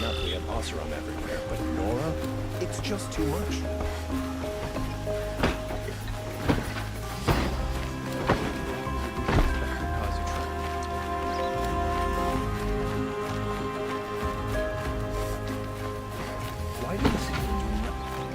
enough we have Oseram everywhere, but Nora? It's just too much. Why do you seem to do nothing?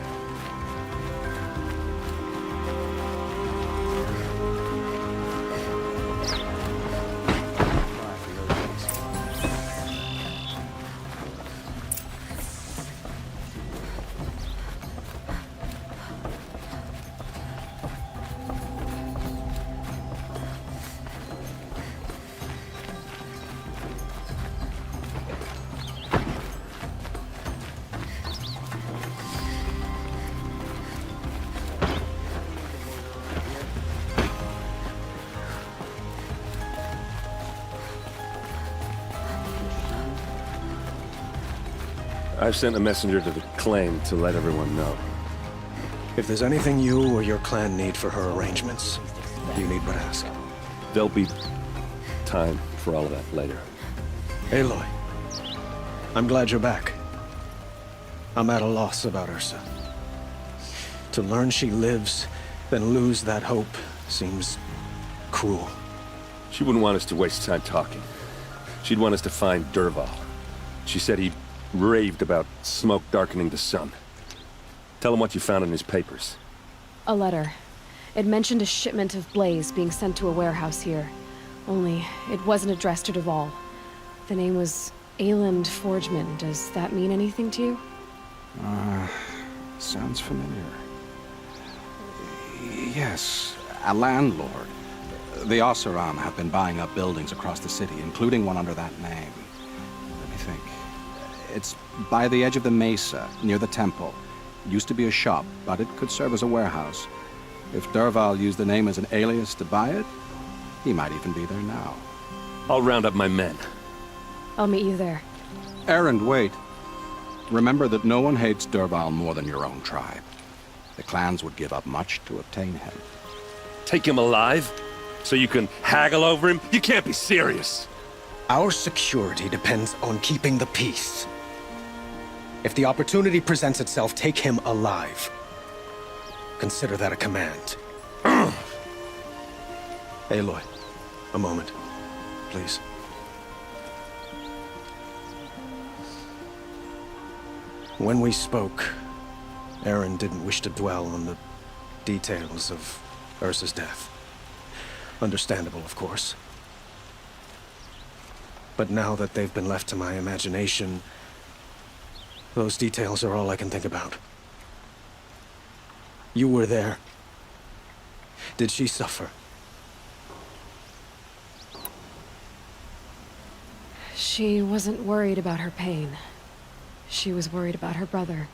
I've sent a messenger to the claim to let everyone know. If there's anything you or your clan need for her arrangements, you need but ask. There'll be time for all of that later. Aloy, I'm glad you're back. I'm at a loss about Ursa. To learn she lives, then lose that hope seems cruel. She wouldn't want us to waste time talking. She'd want us to find Dervahl. She said he raved about smoke darkening the sun. Tell him what you found in his papers. A letter. It mentioned a shipment of blaze being sent to a warehouse here. Only, it wasn't addressed to Dervahl. The name was Ayland Forgeman. Does that mean anything to you? Sounds familiar. Yes, a landlord. The Oseram have been buying up buildings across the city, including one under that name. Let me think. It's by the edge of the mesa, near the temple. Used to be a shop, but it could serve as a warehouse. If Dervahl used the name as an alias to buy it, he might even be there now. I'll round up my men. I'll meet you there. Erend, wait. Remember that no one hates Dervahl more than your own tribe. The clans would give up much to obtain him. Take him alive? So you can haggle over him? You can't be serious! Our security depends on keeping the peace. If the opportunity presents itself, take him alive. Consider that a command. Aloy, a moment, please. When we spoke, Erend didn't wish to dwell on the details of Ursa's death. Understandable, of course. But now that they've been left to my imagination, those details are all I can think about. You were there. Did she suffer? She wasn't worried about her pain. She was worried about her brother.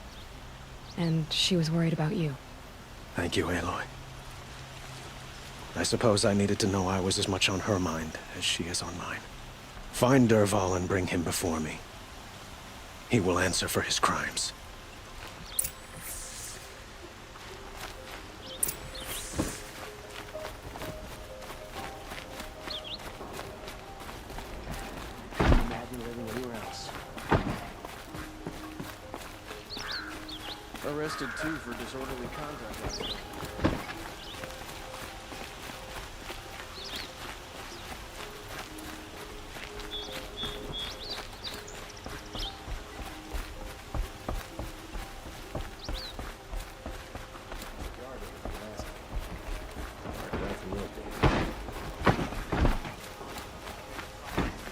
And she was worried about you. Thank you, Aloy. I suppose I needed to know I was as much on her mind as she is on mine. Find Dervahl and bring him before me. He will answer for his crimes. Imagine living anywhere else. Arrested too for disorderly conduct.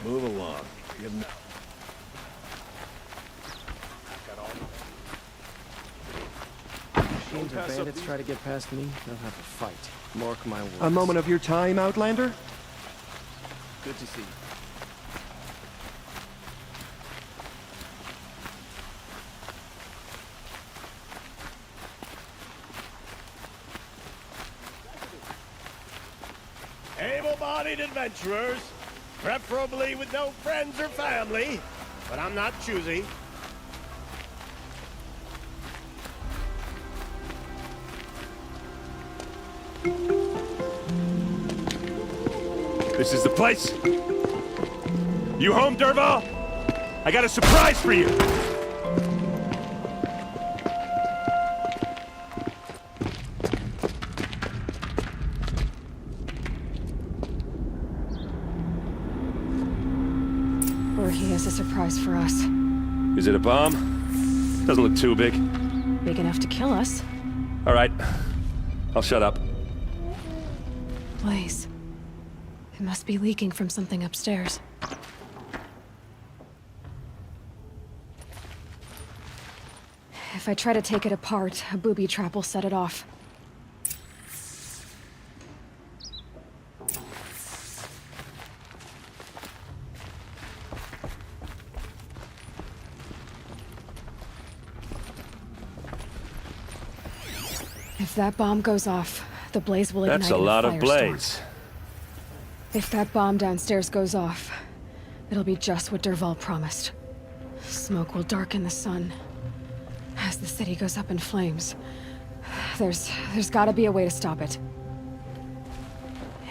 Move along. Give him... Machines or bandits try to get past me, they'll have a fight. Mark my words. A moment of your time, Outlander? Good to see you. Able-bodied adventurers, preferably with no friends or family, but I'm not choosy. This is the place? You home, Dervahl? I got a surprise for you! Or he has a surprise for us. Is it a bomb? Doesn't look too big. Big enough to kill us. All right. I'll shut up. Blaze. It must be leaking from something upstairs. If I try to take it apart, a booby trap will set it off. If that bomb goes off, the blaze will ignite. That's a lot of firestorm. blaze. If that bomb downstairs goes off, it'll be just what Dervahl promised. Smoke will darken the sun. As the city goes up in flames, there's gotta be a way to stop it.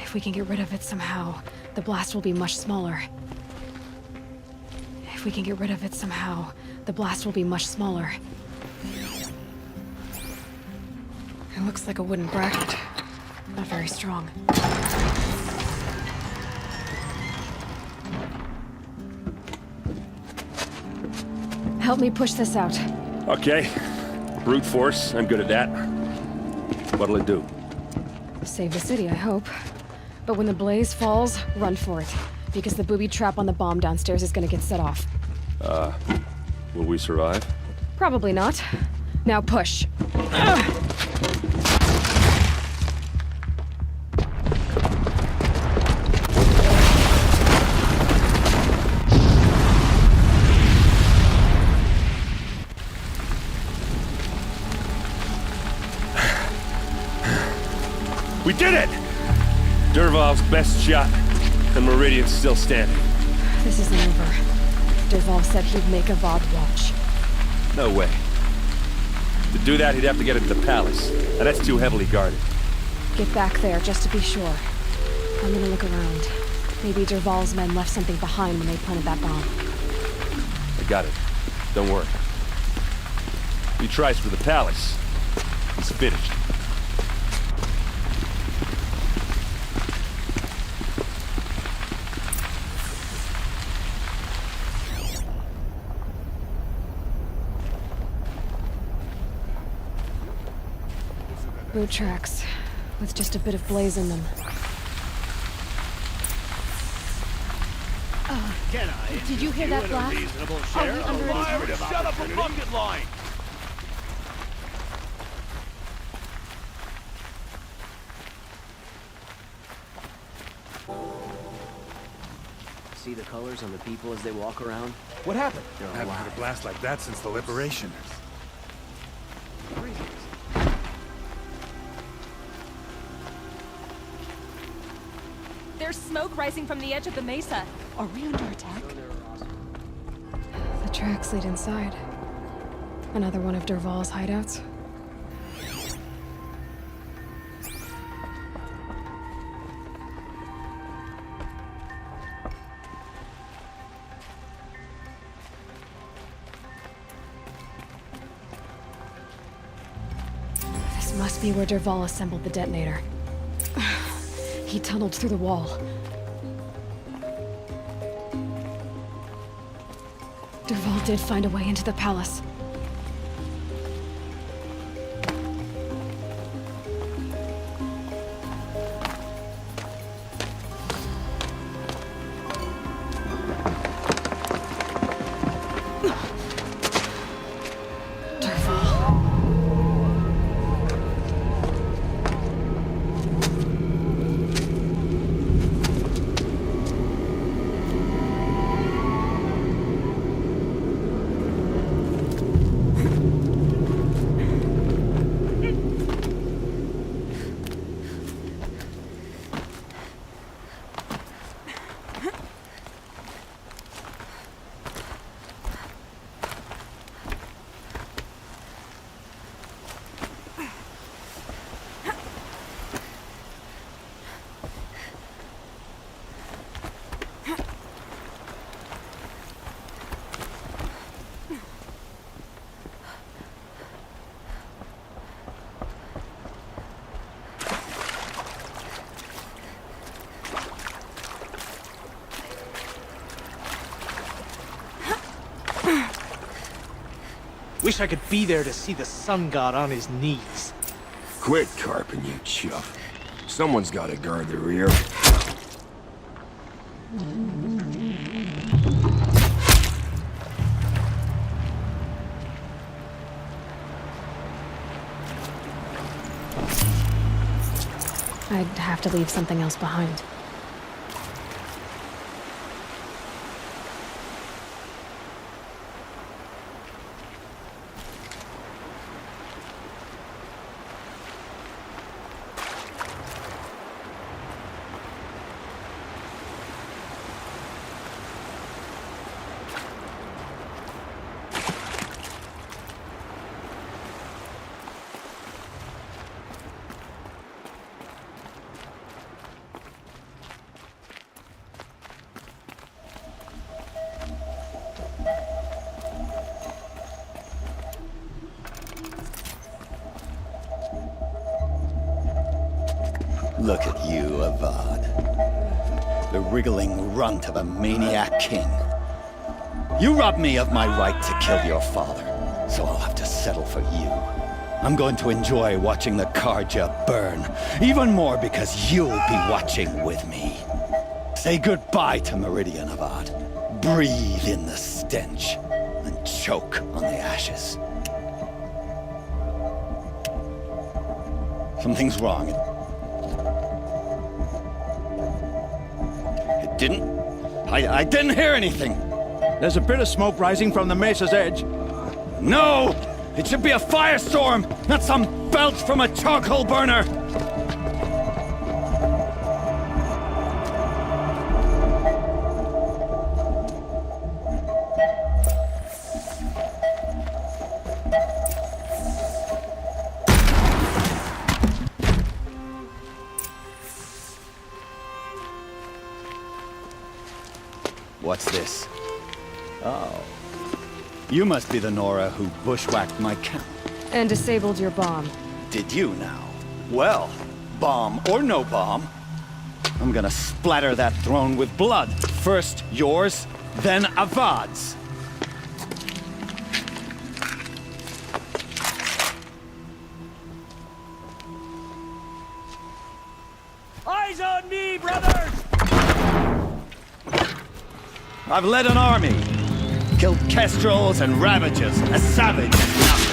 If we can get rid of it somehow, the blast will be much smaller. If we can get rid of it somehow, the blast will be much smaller. It looks like a wooden bracket. Not very strong. Help me push this out. Okay. Brute force, I'm good at that. What'll it do? Save the city, I hope. But when the blaze falls, run for it. Because the booby trap on the bomb downstairs is gonna get set off. Will we survive? Probably not. Now push. We did it! Dervahl's best shot, and Meridian's still standing. This isn't over. Dervahl said he'd make a VOD watch. No way. To do that, he'd have to get into the palace, and that's too heavily guarded. Get back there, just to be sure. I'm gonna look around. Maybe Dervahl's men left something behind when they planted that bomb. I got it. Don't worry. If he tries for the palace, he's finished. Boot tracks, with just a bit of blaze in them. Can I? Did you hear that in a blast? reasonable Are share we of under a attack? lucrative Shut up a bucket line! See the colors on the people as they walk around? What happened? They're I haven't had a alive. blast like that since the liberation. There's smoke rising from the edge of the mesa. Are we under attack? The tracks lead inside. Another one of Dervahl's hideouts. This must be where Dervahl assembled the detonator. He tunneled through the wall. Dervahl did find a way into the palace. Dervahl. Wish I could be there to see the sun god on his knees. Quit carping, you chuff. Someone's gotta guard the rear. I'd have to leave something else behind. Look at you, Avad. The wriggling runt of a maniac king. You robbed me of my right to kill your father, so I'll have to settle for you. I'm going to enjoy watching the Karja burn, even more because you'll be watching with me. Say goodbye to Meridian, Avad. Breathe in the stench, and choke on the ashes. Something's wrong. I didn't hear anything. There's a bit of smoke rising from the mesa's edge. No! It should be a firestorm, not some belch from a charcoal burner! What's this? Oh. You must be the Nora who bushwhacked my camp. And disabled your bomb. Did you now? Well, bomb or no bomb, I'm gonna splatter that throne with blood. First yours, then Avad's. Eyes on me, brothers! I've led an army, killed kestrels and ravages, a savage as nothing.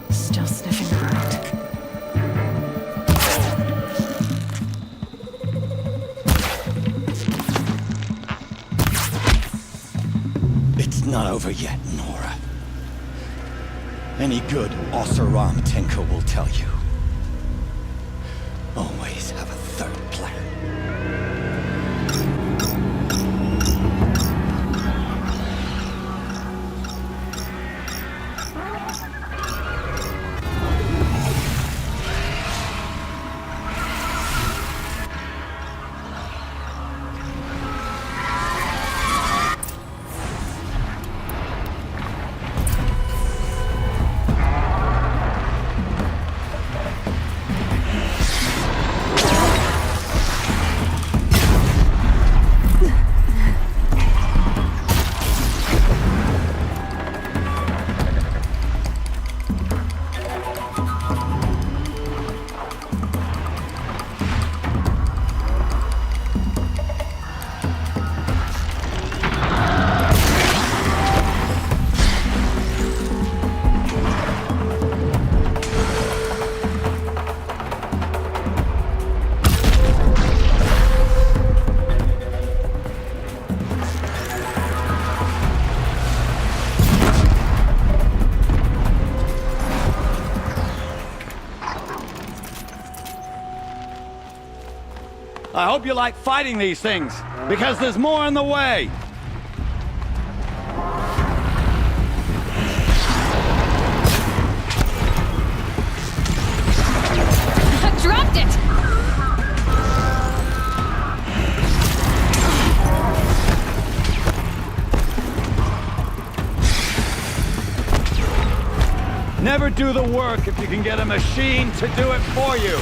Still sniffing around. It's not over yet, Nora. Any good Oseram tinker will tell you. Always have a third plan. I hope you like fighting these things, because there's more on the way. I dropped it! Never do the work if you can get a machine to do it for you.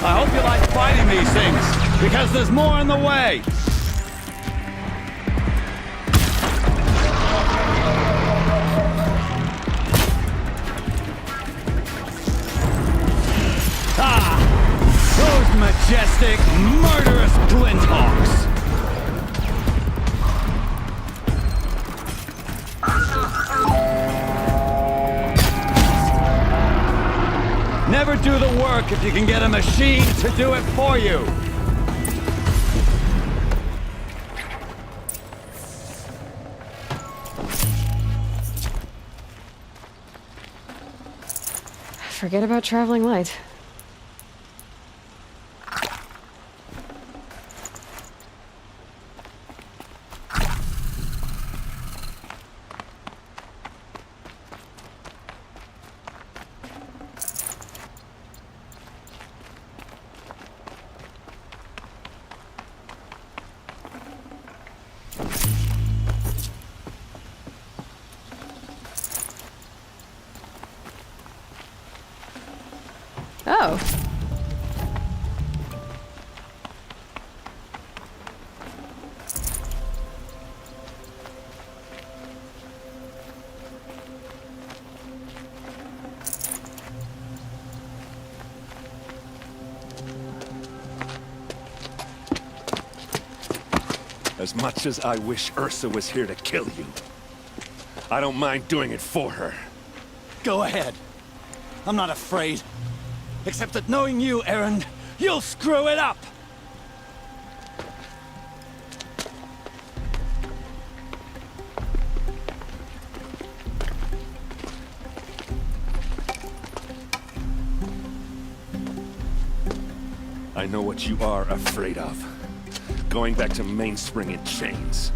I hope you like fighting these things, because there's more in the way. Ah! Those majestic, murderous glinthawks! Never do the work if you can get a machine to do it for you. Forget about traveling light. Oh. As much as I wish Ursa was here to kill you, I don't mind doing it for her. Go ahead. I'm not afraid. Except that knowing you, Aaron, you'll screw it up! I know what you are afraid of. Going back to Mainspring in chains.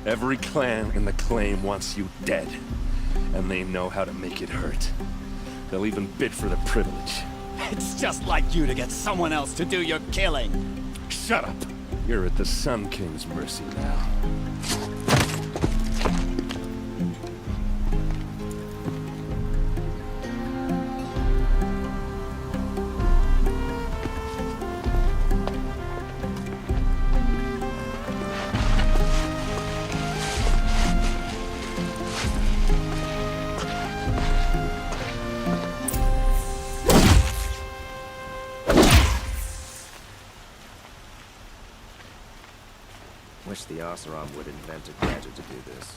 Every clan in the claim wants you dead. And they know how to make it hurt. They'll even bid for the privilege. It's just like you to get someone else to do your killing. Shut up! You're at the Sun King's mercy now. Wish the Oseram would invent a gadget to do this.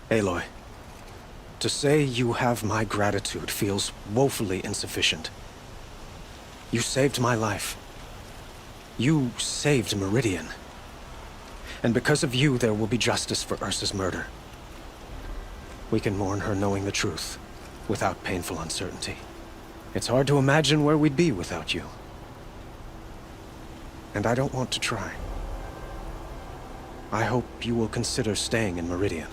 Aloy, to say you have my gratitude feels woefully insufficient. You saved my life. You saved Meridian. And because of you, there will be justice for Ursa's murder. We can mourn her knowing the truth, without painful uncertainty. It's hard to imagine where we'd be without you. And I don't want to try. I hope you will consider staying in Meridian.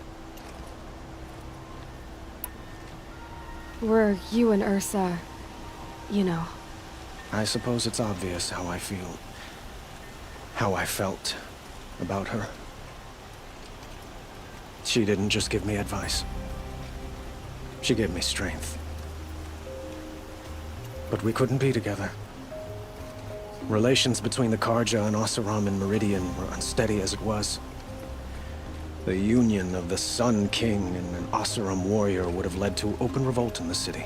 Were you and Ursa, you know. I suppose it's obvious how I feel. How I felt about her. She didn't just give me advice. She gave me strength. But we couldn't be together. Relations between the Karja and Oseram and Meridian were unsteady as it was. The union of the Sun King and an Oseram warrior would have led to open revolt in the city.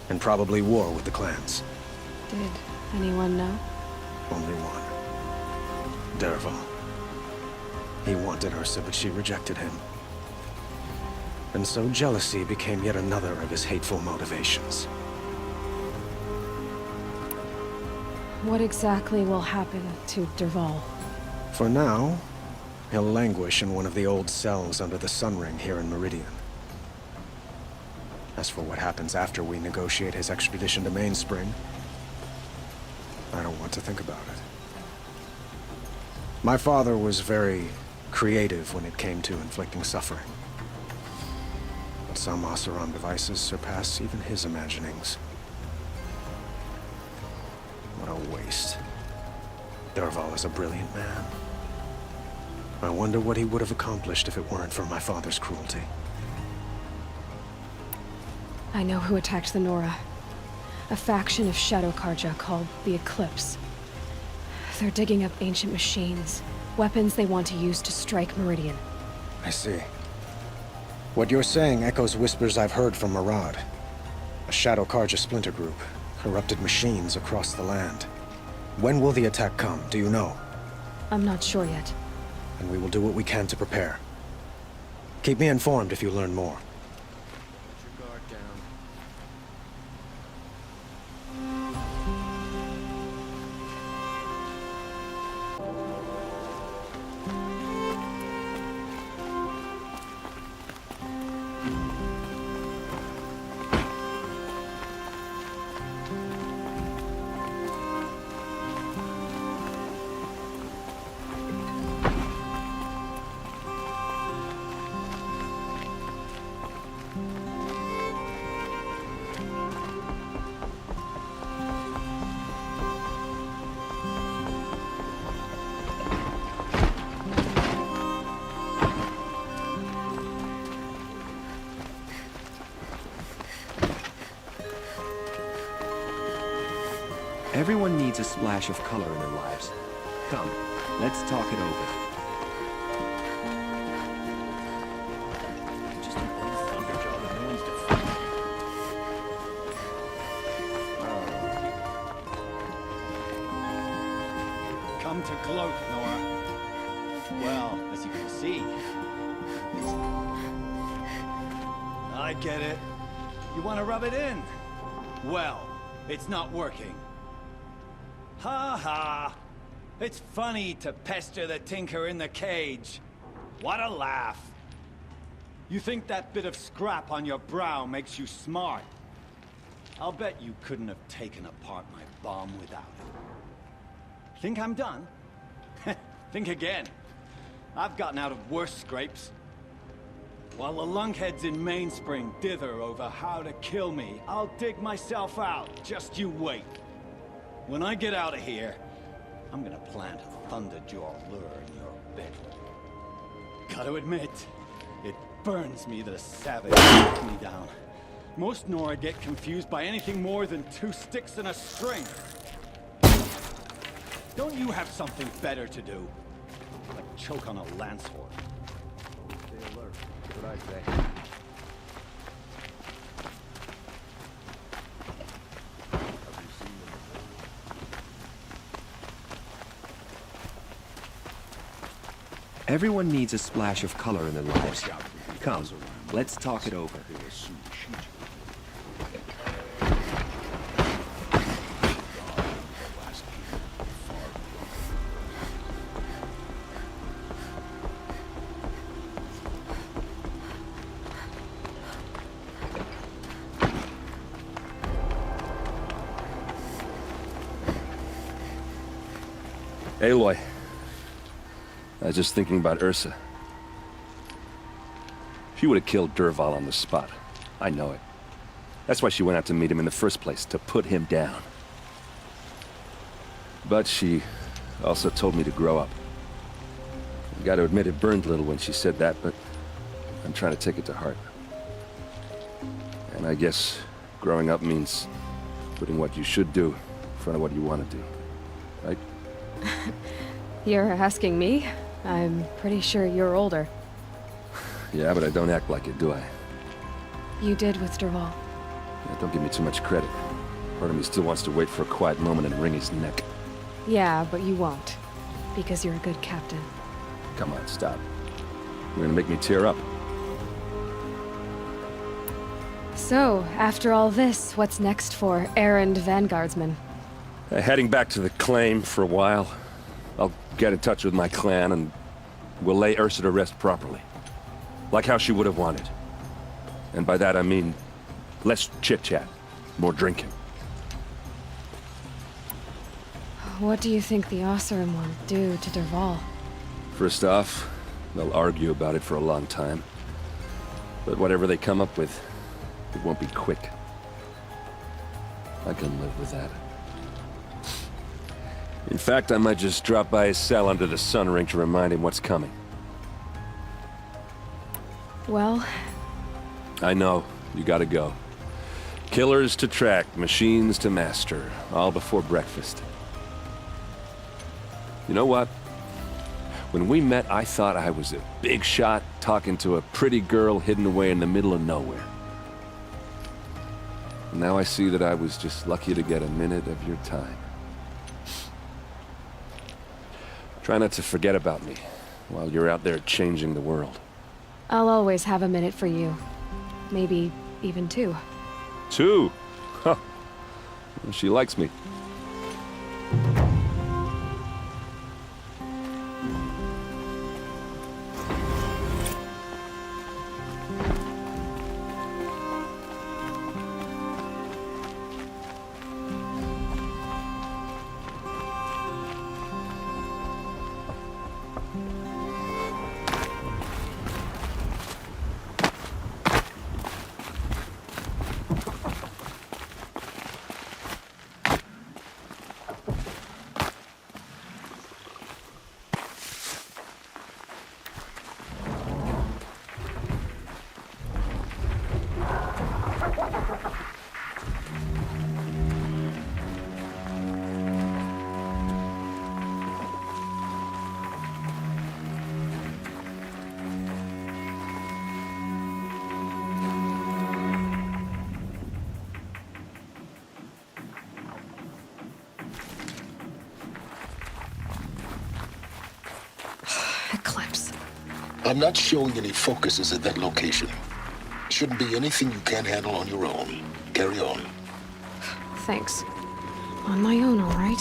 And probably war with the clans. Did anyone know? Only one. Derval. He wanted Ursa, but she rejected him. And so jealousy became yet another of his hateful motivations. What exactly will happen to Derval? For now, he'll languish in one of the old cells under the Sun Ring here in Meridian. As for what happens after we negotiate his extradition to Mainspring, I don't want to think about it. My father was very creative when it came to inflicting suffering. But some Oseram devices surpass even his imaginings. What a waste. Derval is a brilliant man. I wonder what he would have accomplished if it weren't for my father's cruelty. I know who attacked the Nora. A faction of Shadow Karja called the Eclipse. They're digging up ancient machines, weapons they want to use to strike Meridian. I see. What you're saying echoes whispers I've heard from Marad. A Shadow Karja splinter group, corrupted machines across the land. When will the attack come, do you know? I'm not sure yet. And we will do what we can to prepare. Keep me informed if you learn more. Put your guard down. Everyone needs a splash of color in their lives. Come, let's talk it over. Just an old thunderjaw that no one's defending. Come to gloat, Nora. Well, as you can see. I get it. You want to rub it in? Well, it's not working. Ha ha! It's funny to pester the tinker in the cage. What a laugh. You think that bit of scrap on your brow makes you smart? I'll bet you couldn't have taken apart my bomb without it. Think I'm done? Think again. I've gotten out of worse scrapes. While the lunkheads in Mainspring dither over how to kill me, I'll dig myself out. Just you wait. When I get out of here, I'm gonna plant a thunderjaw lure in your bed. Gotta admit, it burns me that a savage knocked me down. Most Nora get confused by anything more than 2 sticks and a string. Don't you have something better to do? Like choke on a lance horse. Stay alert. That's what I say. Everyone needs a splash of color in their lives. Come, let's talk it over. Aloy. I was just thinking about Ursa. She would have killed Derval on the spot. I know it. That's why she went out to meet him in the first place, to put him down. But she also told me to grow up. I gotta admit it burned a little when she said that, but I'm trying to take it to heart. And I guess growing up means putting what you should do in front of what you want to do. Right? You're asking me? I'm pretty sure you're older. Yeah, but I don't act like it, do I? You did with Derval. Yeah, don't give me too much credit. Part of me still wants to wait for a quiet moment and wring his neck. Yeah, but you won't. because you're a good captain. Come on, stop. You're gonna make me tear up. So, after all this, what's next for errand vanguardsman? Heading back to the claim for a while. I'll get in touch with my clan and we'll lay Ursa to rest properly. Like how she would have wanted. And by that I mean less chit-chat, more drinking. What do you think the Osseram will do to Derval? First off, they'll argue about it for a long time. But whatever they come up with, it won't be quick. I can live with that. In fact, I might just drop by his cell under the sun ring to remind him what's coming. Well... I know. You gotta go. Killers to track, machines to master, all before breakfast. You know what? When we met, I thought I was a big shot talking to a pretty girl hidden away in the middle of nowhere. Now I see that I was just lucky to get a minute of your time. Try not to forget about me while you're out there changing the world. I'll always have a minute for you. Maybe even 2. 2? Huh. She likes me. Eclipse. I'm not showing any focuses at that location. Shouldn't be anything you can't handle on your own. Carry on. Thanks. On my own, all right?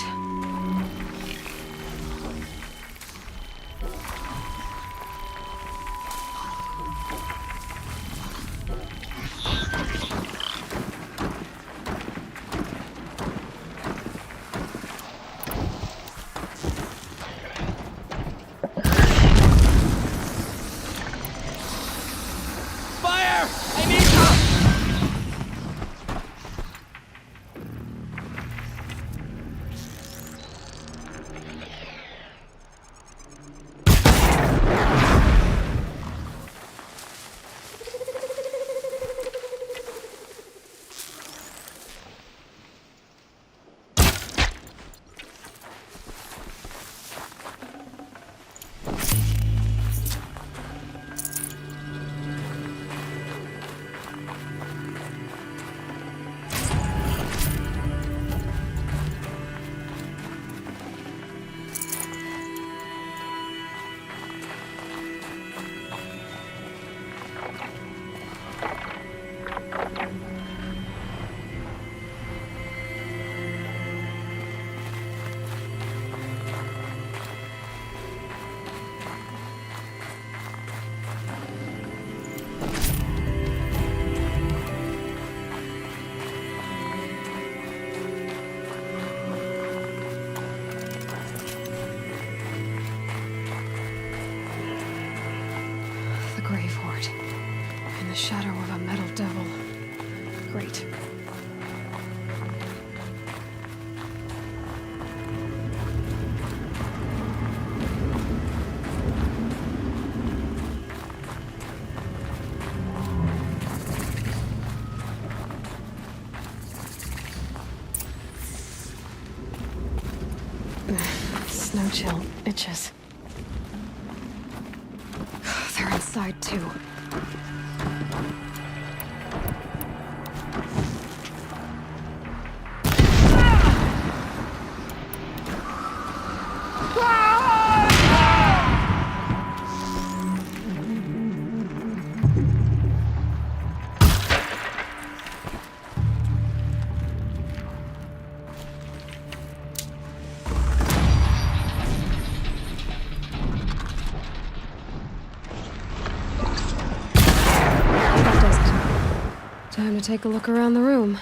Grave Horde. In the shadow of a metal devil. Great. Snow chill itches. They're inside too. Time to take a look around the room.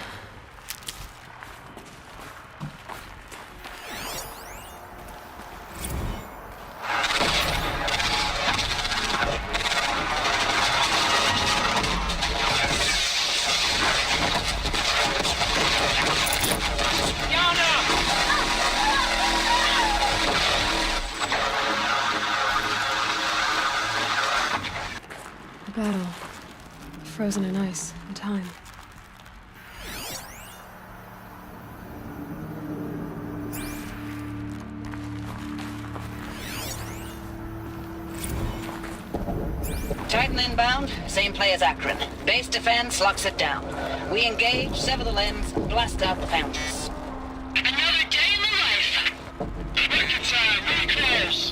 A battle. Frozen in ice and time. Titan inbound, same play as Akron. Base defense locks it down. We engage, sever the limbs, blast out the foundries. Another day in the life. Rockets are really close.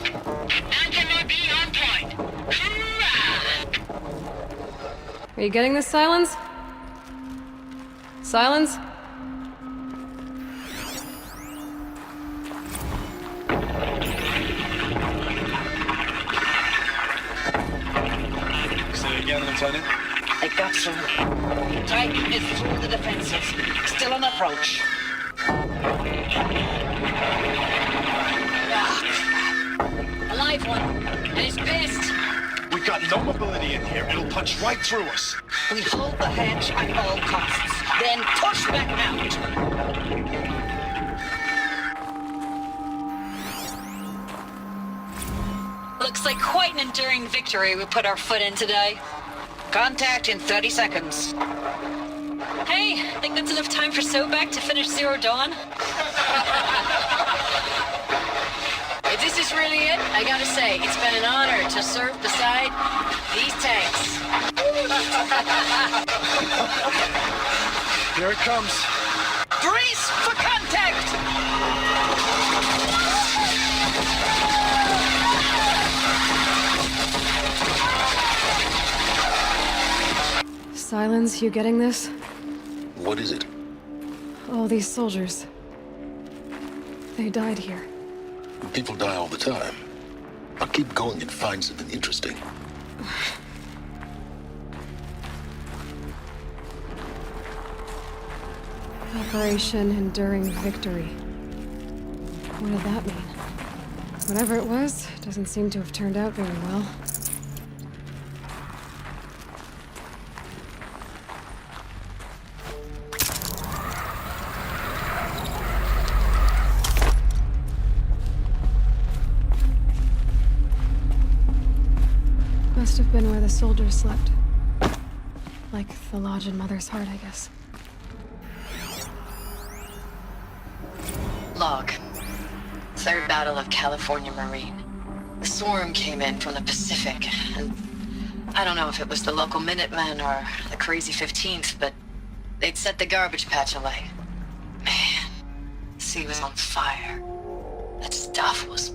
Anti-MRB on point. Hoorah! Are you getting this, Silence? Silence? Say again, Lieutenant. They got through. Titan is through the defenses. Still on approach. Ah, a live one. And he's pissed. We got no mobility in here. It'll punch right through us. We hold the hedge at all costs. Then push back out. Looks like quite an enduring victory we put our foot in today. Contact in 30 seconds. Hey, think that's enough time for Sobek to finish Zero Dawn? If this is really it, I gotta say, it's been an honor to serve beside these tanks. Here it comes. Brace for contact! Silence, you getting this? What is it? All these soldiers. They died here. People die all the time. I'll keep going and find something interesting. Operation Enduring Victory. What did that mean? Whatever it was, doesn't seem to have turned out very well. Must have been where the soldiers slept. Like the lodge in Mother's Heart, I guess. Log. Third Battle of California Marine. The swarm came in from the Pacific, and I don't know if it was the local Minutemen or the crazy 15th, but they'd set the garbage patch alight. Man, the sea was on fire. That stuff was...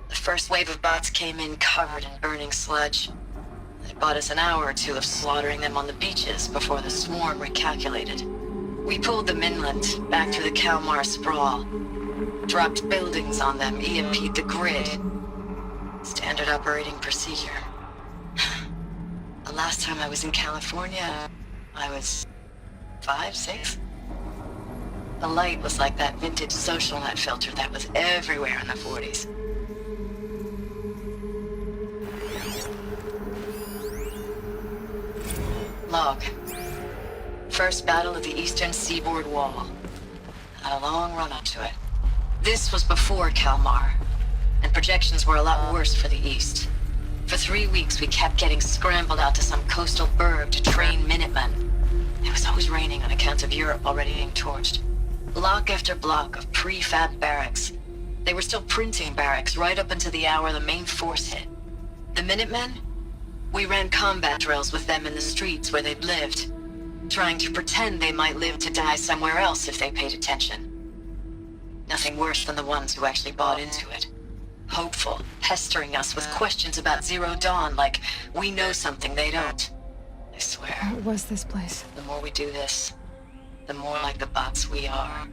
The first wave of bots came in covered in burning sludge. It bought us an hour or two of slaughtering them on the beaches before the swarm recalculated. We pulled them inland, back through the Kalmar sprawl. Dropped buildings on them, EMP'd the grid. Standard operating procedure. The last time I was in California, I was 5, 6? The light was like that vintage social net filter that was everywhere in the 40s. Log. First battle of the eastern seaboard wall. Had a long run up to it. This was before Kalmar, and projections were a lot worse for the east. For 3 weeks, we kept getting scrambled out to some coastal burg to train Minutemen. It was always raining on account of Europe already being torched. Block after block of prefab barracks. They were still printing barracks right up until the hour the main force hit. The Minutemen? We ran combat drills with them in the streets where they'd lived, trying to pretend they might live to die somewhere else if they paid attention. Nothing worse than the ones who actually bought into it. Hopeful, pestering us with questions about Zero Dawn like we know something they don't. I swear. What was this place? The more we do this, the more like the bots we are.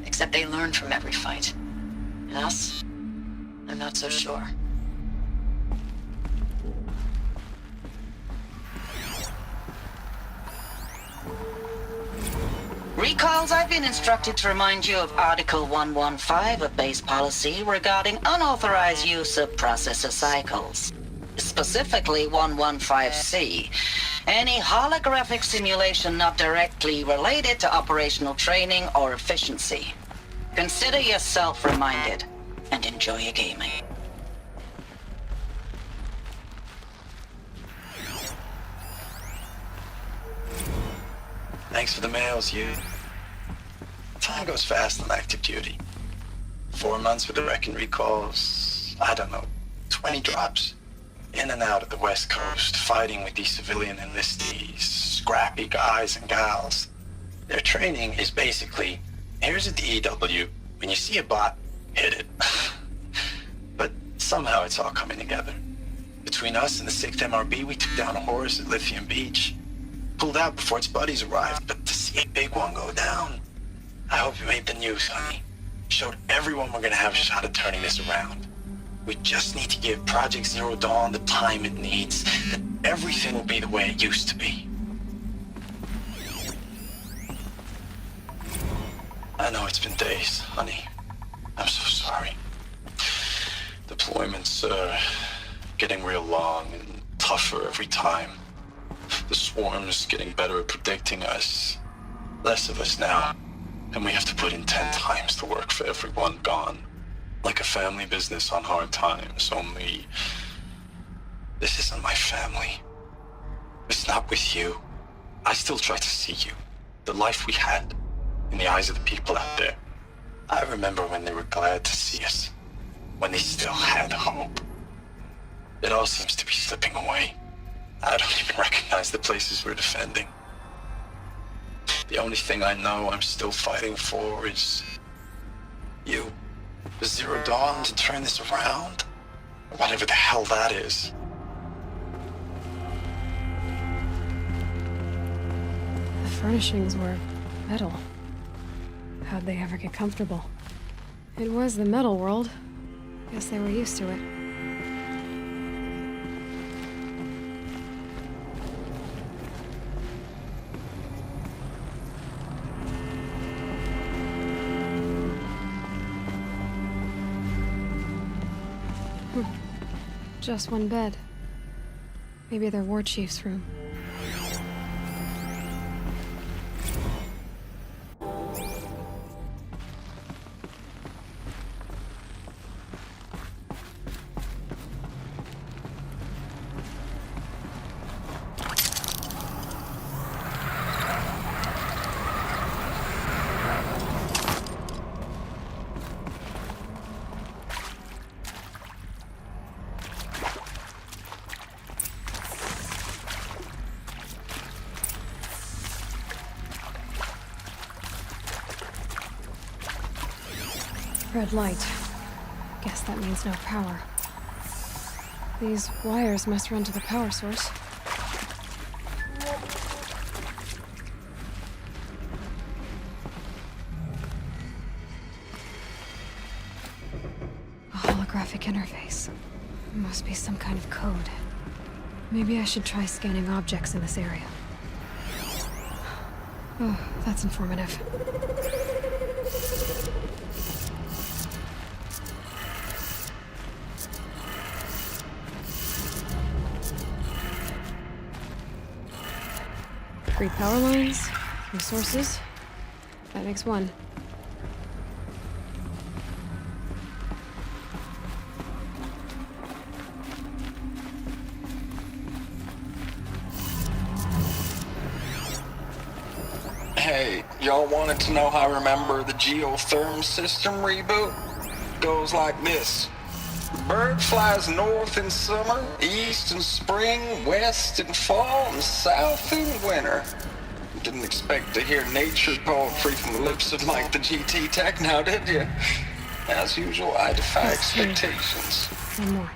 Except they learn from every fight. And us? I'm not so sure. Recalls, I've been instructed to remind you of Article 115 of base policy regarding unauthorized use of processor cycles. Specifically 115C. Any holographic simulation not directly related to operational training or efficiency. Consider yourself reminded, and enjoy your gaming. Thanks for the mails, you. Time goes fast on active duty. 4 months with the wrecking recalls, I don't know, 20 drops. In and out of the West Coast, fighting with these civilian enlistees, scrappy guys and gals. Their training is basically, here's a DEW, when you see a bot, hit it. But somehow it's all coming together. Between us and the 6th MRB, we took down a horse at Lithium Beach. Pulled out before its buddies arrived, but to see a big one go down. I hope you made the news, honey. Showed everyone we're gonna have a shot at turning this around. We just need to give Project Zero Dawn the time it needs, then everything will be the way it used to be. I know it's been days, honey. I'm so sorry. Deployments are getting real long and tougher every time. The swarm's getting better at predicting us. Less of us now, and we have to put in 10 times the work for everyone gone. Like a family business on hard times, only this isn't my family. It's not with you. I still try to see you, the life we had, in the eyes of the people out there. I remember when they were glad to see us, when they still had hope. It all seems to be slipping away. I don't even recognize the places we're defending. The only thing I know I'm still fighting for is you. The Zero Dawn to turn this around? Whatever the hell that is. The furnishings were metal. How'd they ever get comfortable? It was the metal world. Guess they were used to it. Just one bed. Maybe their war chief's room. Red light. Guess that means no power. These wires must run to the power source. A holographic interface. Must be some kind of code. Maybe I should try scanning objects in this area. Oh, that's informative. Three power lines, three sources. That makes one. Hey, y'all wanted to know how I remember the geotherm system reboot? Goes like this. Bird flies north in summer, east in spring, west in fall, and south in winter. Didn't expect to hear nature poetry from the lips of Mike the GT Tech now, did you? As usual, I defy expectations. One more.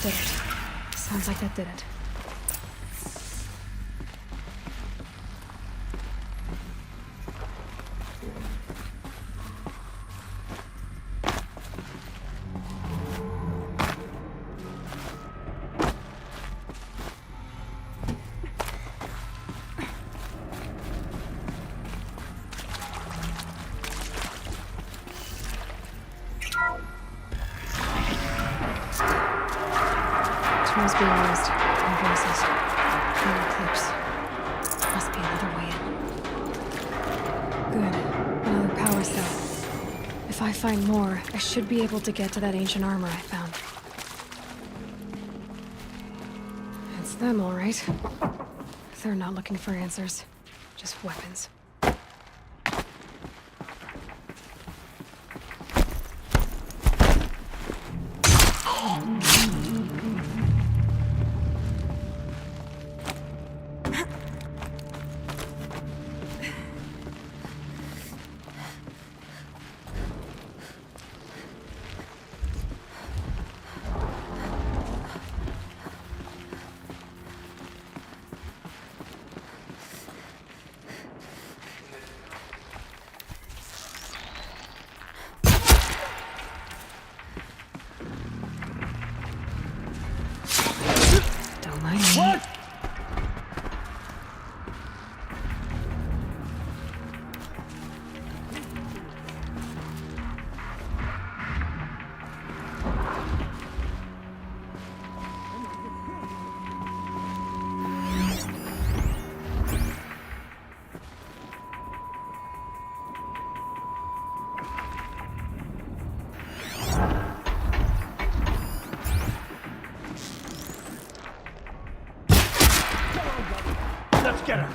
did it. Sounds like that did it. Smells being used. And voices. No eclipse. Must be another way in. Good. Another power cell. If I find more, I should be able to get to that ancient armor I found. It's them, all right. They're not looking for answers. Just weapons. What? Let's get her.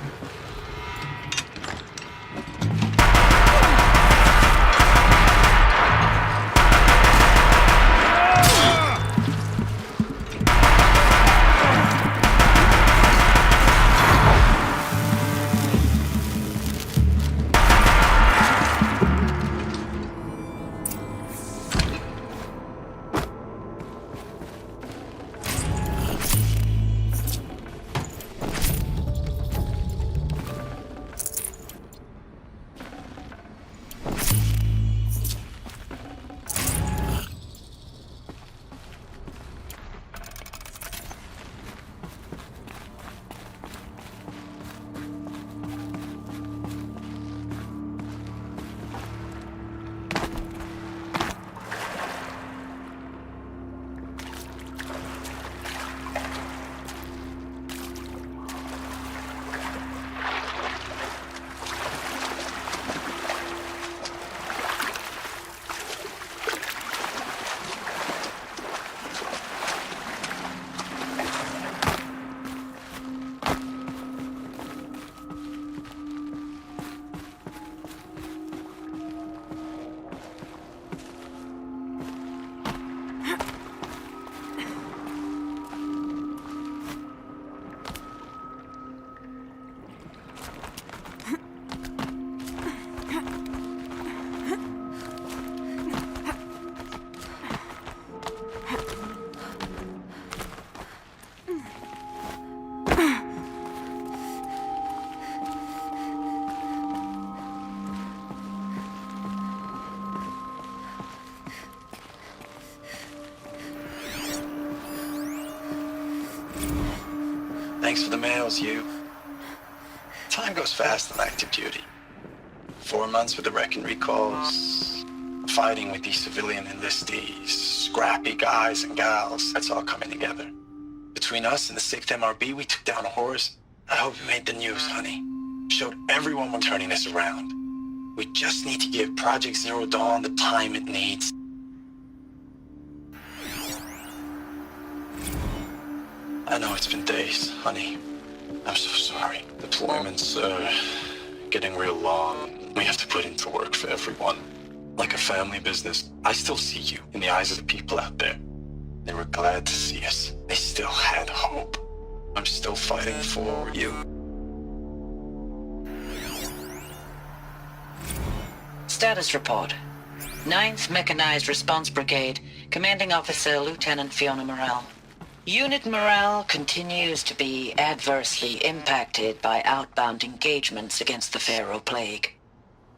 Thanks for the mails, you. Time goes fast on active duty. 4 months with the wrecking recalls, fighting with these civilian enlistees, scrappy guys and gals, that's all coming together. Between us and the 6th MRB, we took down a horse. I hope you made the news, honey. Showed everyone we're turning this around. We just need to give Project Zero Dawn the time it needs. I know it's been days, honey. I'm so sorry. Deployments are getting real long. We have to put into work for everyone. Like a family business. I still see you in the eyes of the people out there. They were glad to see us. They still had hope. I'm still fighting for you. Status report. 9th Mechanized Response Brigade, Commanding Officer Lieutenant Fiona Morell. Unit morale continues to be adversely impacted by outbound engagements against the Pharaoh Plague,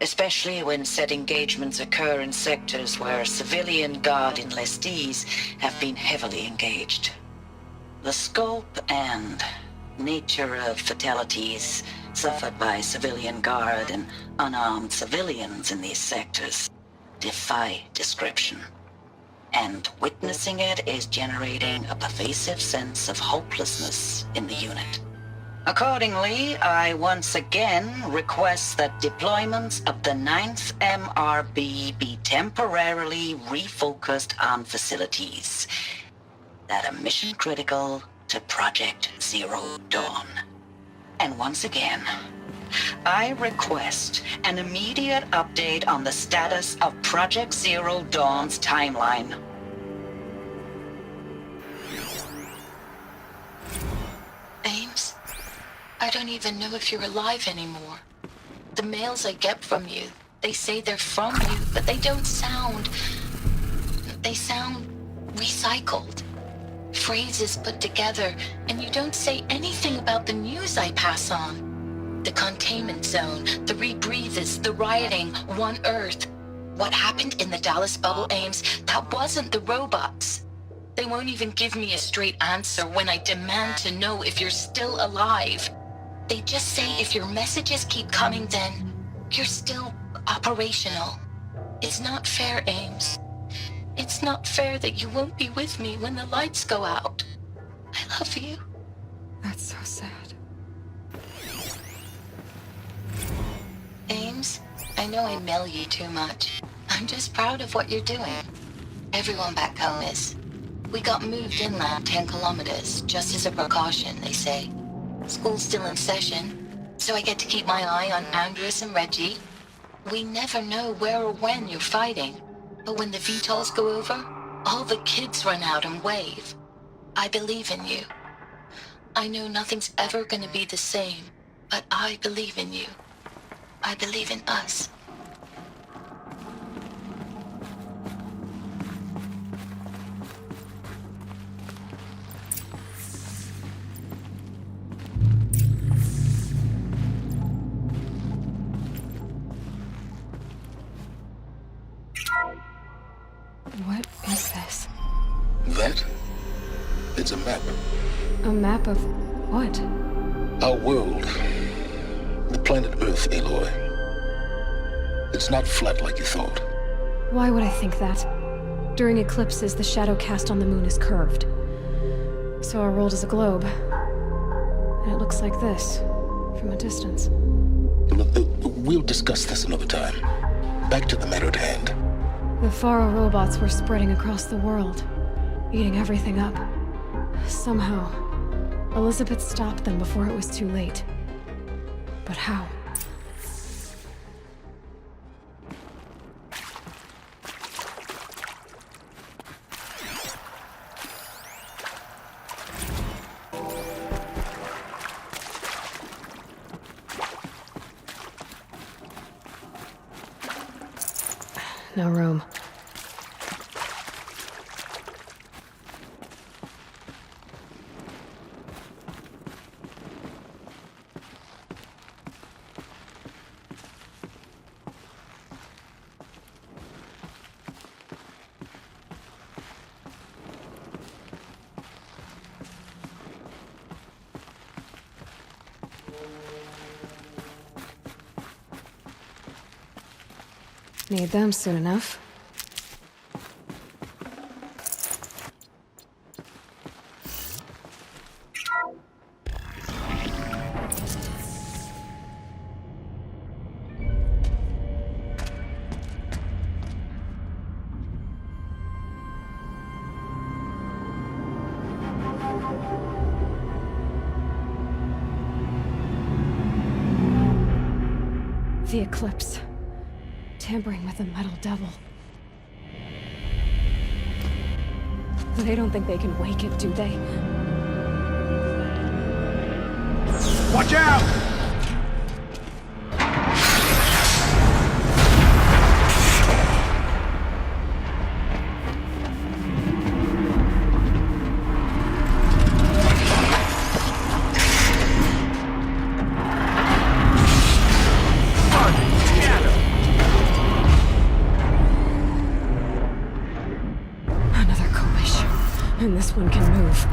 especially when said engagements occur in sectors where civilian guard enlistees have been heavily engaged. The scope and nature of fatalities suffered by civilian guard and unarmed civilians in these sectors defy description. And witnessing it is generating a pervasive sense of hopelessness in the unit. Accordingly, I once again request that deployments of the 9th MRB be temporarily refocused on facilities that are mission critical to Project Zero Dawn. And once again, I request an immediate update on the status of Project Zero Dawn's timeline. Ames, I don't even know if you're alive anymore. The mails I get from you, they say they're from you, but they don't sound... They sound recycled. Phrases put together, and you don't say anything about the news I pass on. The containment zone, the rebreathers, the rioting, One Earth. What happened in the Dallas bubble, Ames, that wasn't the robots. They won't even give me a straight answer when I demand to know if you're still alive. They just say if your messages keep coming, then you're still operational. It's not fair, Ames. It's not fair that you won't be with me when the lights go out. I love you. That's so sad. Ames, I know I mail you too much. I'm just proud of what you're doing. Everyone back home is. We got moved inland 10 kilometers, just as a precaution, they say. School's still in session, so I get to keep my eye on Andres and Reggie. We never know where or when you're fighting, but when the VTOLs go over, all the kids run out and wave. I believe in you. I know nothing's ever gonna be the same, but I believe in you. I believe in us. What is this? That? It's a map. A map of what? Our world. The planet Earth, Aloy. It's not flat like you thought. Why would I think that? During eclipses, the shadow cast on the moon is curved. So our world is a globe. And it looks like this, from a distance. We'll discuss this another time. Back to the matter at hand. The Faro robots were spreading across the world, eating everything up. Somehow, Elizabeth stopped them before it was too late. But how? No room. Need them soon enough. The eclipse. Tampering with the metal devil. They don't think they can wake it, do they? Watch out! And this one can move.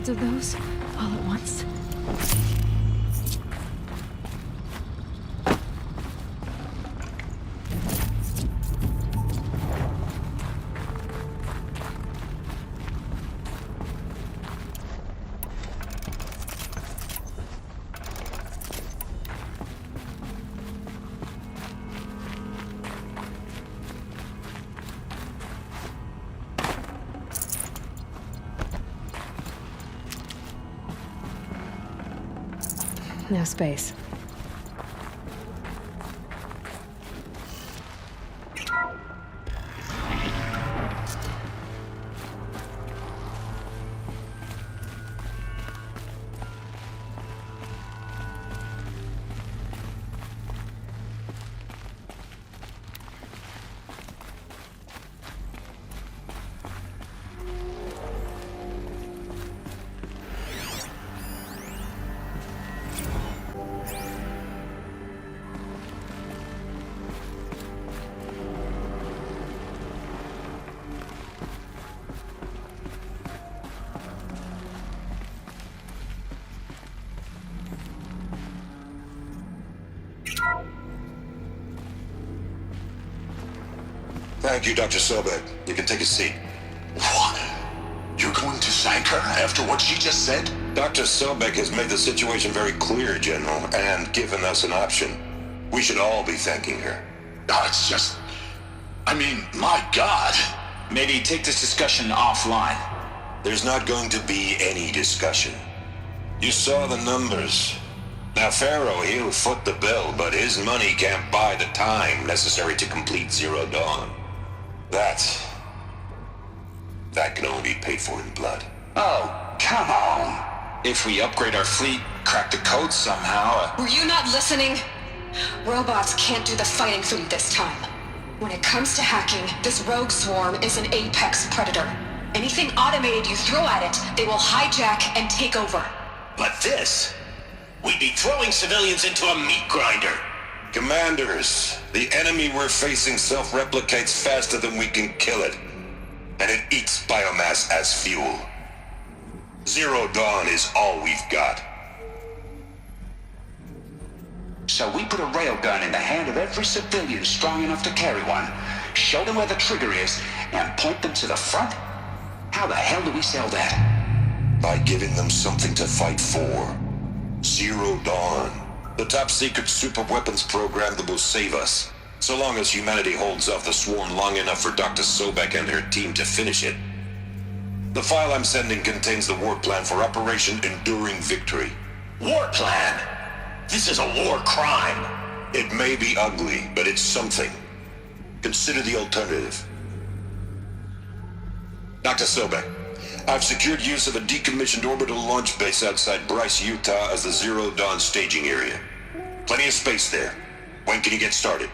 Of those all at once. No space. Thank you, Dr. Sobek. You can take a seat. What? You're going to thank her after what she just said? Dr. Sobek has made the situation very clear, General, and given us an option. We should all be thanking her. Oh, it's just... I mean, my God. Maybe take this discussion offline. There's not going to be any discussion. You saw the numbers. Now, Pharaoh, he'll foot the bill, but his money can't buy the time necessary to complete Zero Dawn. That can only be paid for in blood. Oh, come on. If we upgrade our fleet, crack the code somehow... Were you not listening? Robots can't do the fighting for you this time. When it comes to hacking, this rogue swarm is an apex predator. Anything automated you throw at it, they will hijack and take over. But this... we'd be throwing civilians into a meat grinder. Commanders, the enemy we're facing self-replicates faster than we can kill it. And it eats biomass as fuel. Zero Dawn is all we've got. So we put a railgun in the hand of every civilian strong enough to carry one, show them where the trigger is, and point them to the front? How the hell do we sell that? By giving them something to fight for. Zero Dawn. The top secret super weapons program that will save us. So long as humanity holds off the swarm long enough for Dr. Sobek and her team to finish it. The file I'm sending contains the war plan for Operation Enduring Victory. War plan? This is a war crime. It may be ugly, but it's something. Consider the alternative. Dr. Sobek, I've secured use of a decommissioned orbital launch base outside Bryce, Utah as the Zero Dawn staging area. Plenty of space there. When can you get started?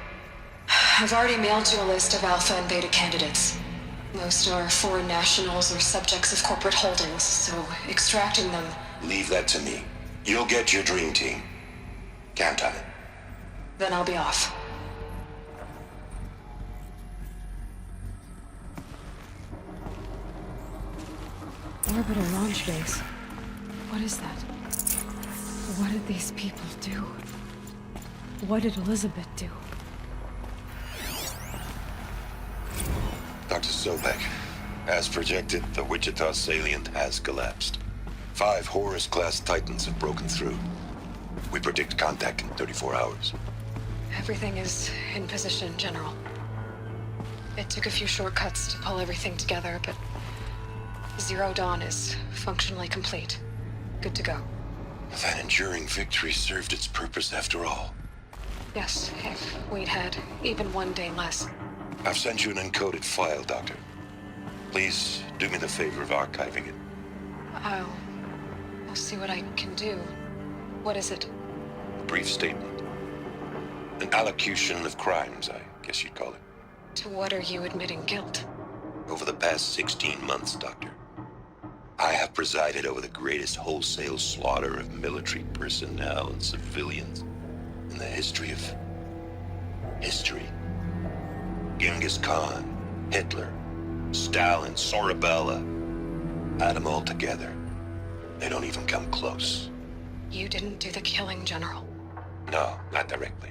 I've already mailed you a list of alpha and beta candidates. Most are foreign nationals or subjects of corporate holdings, so extracting them... Leave that to me. You'll get your dream team. Count on it. Then I'll be off. Orbital launch base. What is that? What did these people do? What did Elizabeth do? Dr. Sobek, as projected, the Wichita salient has collapsed. 5 Horus-class Titans have broken through. We predict contact in 34 hours. Everything is in position, General. It took a few shortcuts to pull everything together, but Zero Dawn is functionally complete. Good to go. That enduring victory served its purpose after all. Yes, if we'd had even one day less. I've sent you an encoded file, Doctor. Please do me the favor of archiving it. I'll see what I can do. What is it? A brief statement. An allocution of crimes, I guess you'd call it. To what are you admitting guilt? Over the past 16 months, Doctor, I have presided over the greatest wholesale slaughter of military personnel and civilians in the history of... history. Genghis Khan, Hitler, Stalin, Sorabella. Add them all together. They don't even come close. You didn't do the killing, General. No, not directly.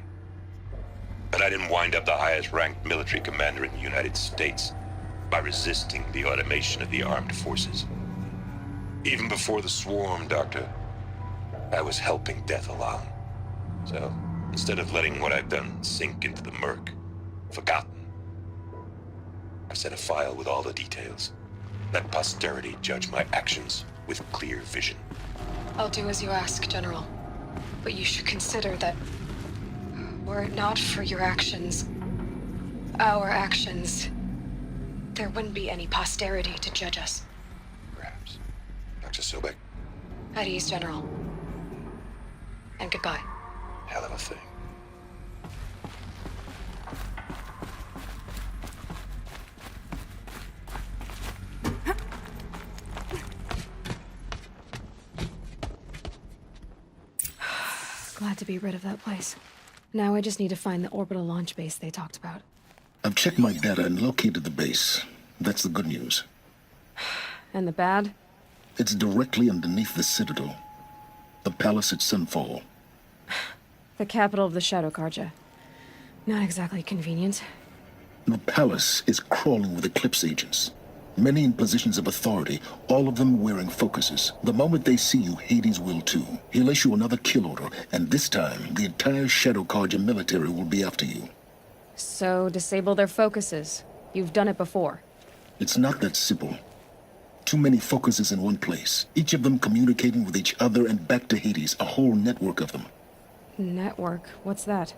But I didn't wind up the highest-ranked military commander in the United States by resisting the automation of the armed forces. Even before the swarm, Doctor, I was helping death along. So, instead of letting what I've done sink into the murk, forgotten, I've sent a file with all the details. Let posterity judge my actions with clear vision. I'll do as you ask, General. But you should consider that were it not for your actions, our actions, there wouldn't be any posterity to judge us. Perhaps. Dr. Sobek? At ease, General. And goodbye. Hell of a thing. Glad to be rid of that place. Now I just need to find the orbital launch base they talked about. I've checked my data and located the base. That's the good news. And the bad? It's directly underneath the Citadel. The palace at Sunfall. The capital of the Shadow Karja. Not exactly convenient. The palace is crawling with Eclipse agents. Many in positions of authority, all of them wearing focuses. The moment they see you, Hades will too. He'll issue another kill order, and this time, the entire Shadow Carja military will be after you. So, disable their focuses. You've done it before. It's not that simple. Too many focuses in one place, each of them communicating with each other and back to Hades, a whole network of them. Network? What's that?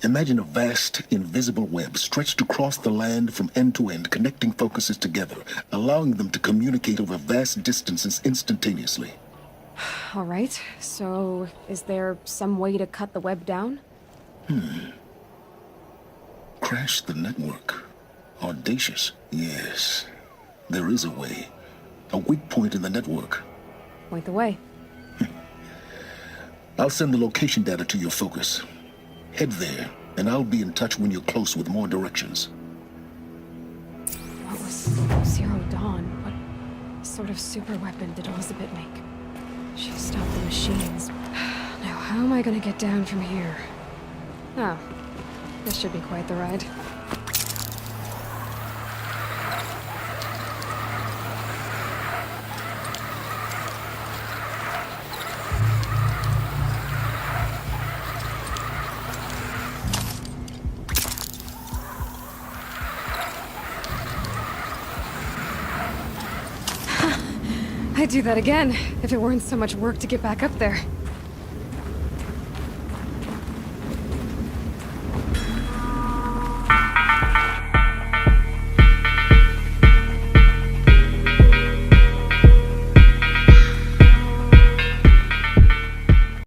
Imagine a vast, invisible web stretched across the land from end to end, connecting focuses together, allowing them to communicate over vast distances instantaneously. All right, so is there some way to cut the web down? Crash the network. Audacious. Yes, there is a way. A weak point in the network. Point the way. I'll send the location data to your focus. Head there, and I'll be in touch when you're close with more directions. What was Zero Dawn? What sort of super weapon did Elizabeth make? She stopped the machines. Now, how am I gonna get down from here? Oh, this should be quite the ride. I'd do that again, if it weren't so much work to get back up there.